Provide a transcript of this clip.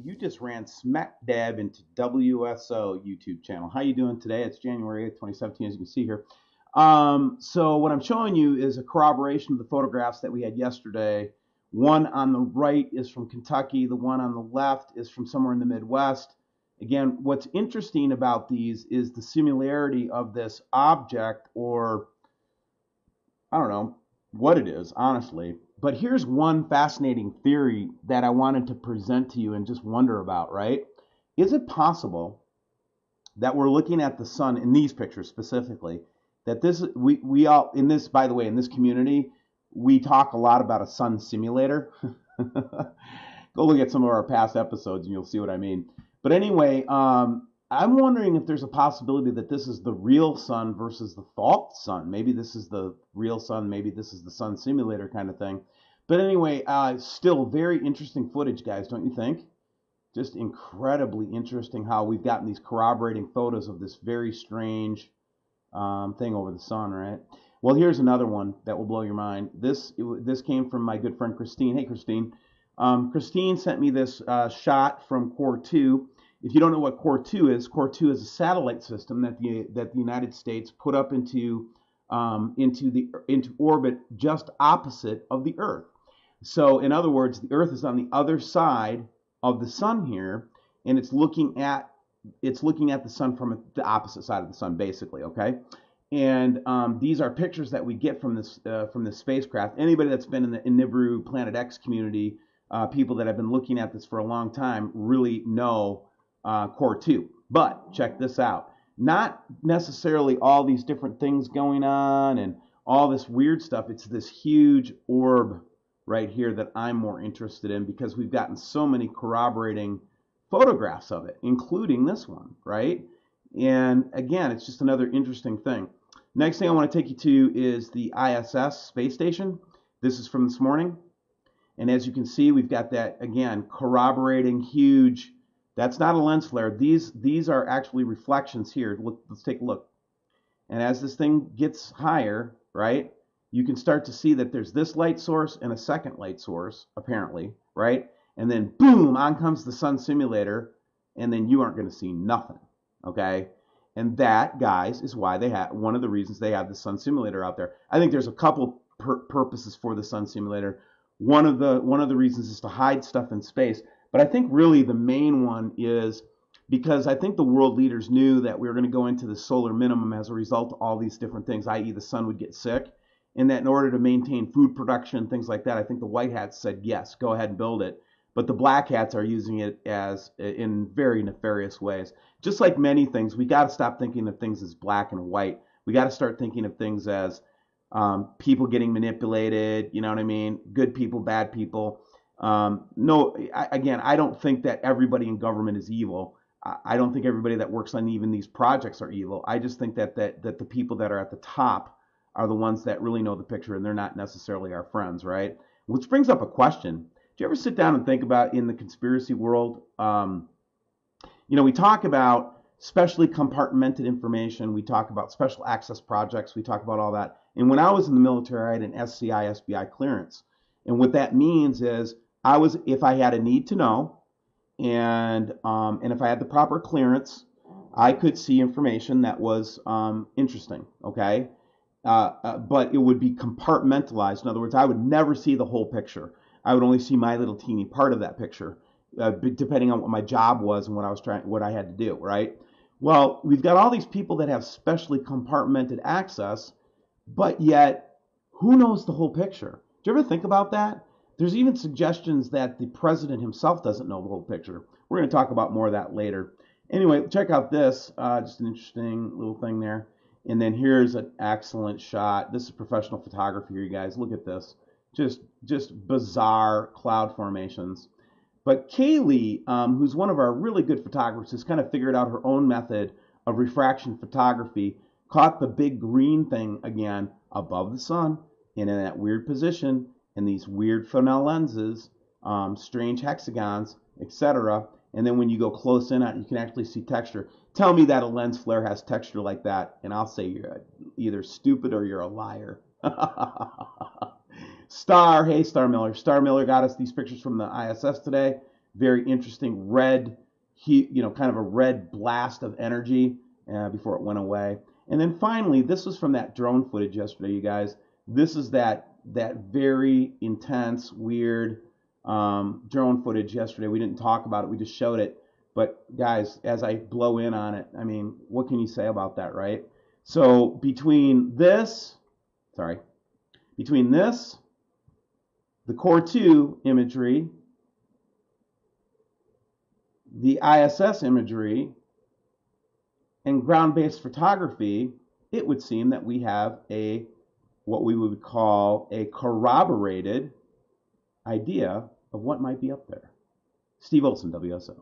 you just ran smack dab into WSO YouTube channel. How you doing today? It's January 8th, 2017, as you can see here. So what I'm showing you is a corroboration of the photographs that we had yesterday. One on the right is from Kentucky. The one on the left is from somewhere in the Midwest. Again, what's interesting about these is the similarity of this object, or I don't know what it is, honestly. But here's one fascinating theory that I wanted to present to you and just wonder about, right? Is it possible that we're looking at the sun in these pictures specifically, that this we all in this, by the way, in this community, we talk a lot about a sun simulator. Go look at some of our past episodes and you'll see what I mean. But anyway, I'm wondering if there's a possibility that this is the real sun versus the thought sun. Maybe this is the real sun, maybe this is the sun simulator kind of thing. But anyway, still very interesting footage, guys, don't you think? Just incredibly interesting how we've gotten these corroborating photos of this very strange thing over the sun, right? Well, here's another one that will blow your mind. This came from my good friend Christine. Hey, Christine. Christine sent me this shot from Core 2. If you don't know what Core 2 is a satellite system that the United States put up into orbit just opposite of the Earth. So, in other words, the Earth is on the other side of the sun here, and it's looking at the sun from the opposite side of the sun, basically. Okay, and these are pictures that we get from this spacecraft. Anybody that's been in the Nibiru Planet X community, people that have been looking at this for a long time, really know Core 2. But check this out. Not necessarily all these different things going on and all this weird stuff. It's this huge orb right here that I'm more interested in, because we've gotten so many corroborating photographs of it, including this one, right? And again, it's just another interesting thing. Next thing I want to take you to is the ISS space station. This is from this morning. And as you can see, we've got that, again, corroborating huge. That's not a lens flare. These are actually reflections here. Look, let's take a look. And as this thing gets higher, right, you can start to see that there's this light source and a second light source, apparently, right? And then, boom, on comes the sun simulator, and then you aren't going to see nothing, okay? And that, guys, is why they have, one of the reasons they have the sun simulator out there. I think there's a couple purposes for the sun simulator. One of the reasons is to hide stuff in space. But I think really the main one is because I think the world leaders knew that we were going to go into the solar minimum as a result of all these different things, i.e. the sun would get sick, and that in order to maintain food production and things like that, I think the white hats said, yes, go ahead and build it. But the black hats are using it as in very nefarious ways. Just like many things, we got to stop thinking of things as black and white. We got to start thinking of things as people getting manipulated, you know what I mean? Good people, bad people. Again, I don't think that everybody in government is evil. I don't think everybody that works on even these projects are evil. I just think that the people that are at the top are the ones that really know the picture, and they're not necessarily our friends, right? Which brings up a question. Do you ever sit down and think about, in the conspiracy world, we talk about specially compartmented information, we talk about special access projects, we talk about all that. And when I was in the military, I had an SCI, SBI clearance. And what that means is if I had a need to know, and if I had the proper clearance, I could see information that was interesting, okay? But it would be compartmentalized. In other words, I would never see the whole picture. I would only see my little teeny part of that picture, depending on what my job was and what I had to do, right? Well, we've got all these people that have specially compartmented access, but yet, who knows the whole picture? Do you ever think about that? There's even suggestions that the president himself doesn't know the whole picture. We're going to talk about more of that later. Anyway, check out this. Just an interesting little thing there. And then here's an excellent shot. This is professional photography here, you guys. Look at this. Just bizarre cloud formations. But Kaylee, who's one of our really good photographers, has kind of figured out her own method of refraction photography, caught the big green thing again above the sun and in that weird position, and these weird Fresnel lenses, strange hexagons, etc. And then when you go close in on it, you can actually see texture. Tell me that a lens flare has texture like that, and I'll say you're either stupid or you're a liar. Hey Star Miller. Star Miller got us these pictures from the ISS today. very interesting red, kind of a red blast of energy before it went away. And then finally, this was from that drone footage yesterday, you guys. This is that very intense, weird drone footage yesterday. We didn't talk about it, we just showed it. But guys, as I blow in on it, I mean, what can you say about that, right? So between this, the Core 2 imagery, the ISS imagery, and ground-based photography, it would seem that we have what we would call a corroborated idea of what might be up there. Steve Olson, WSO.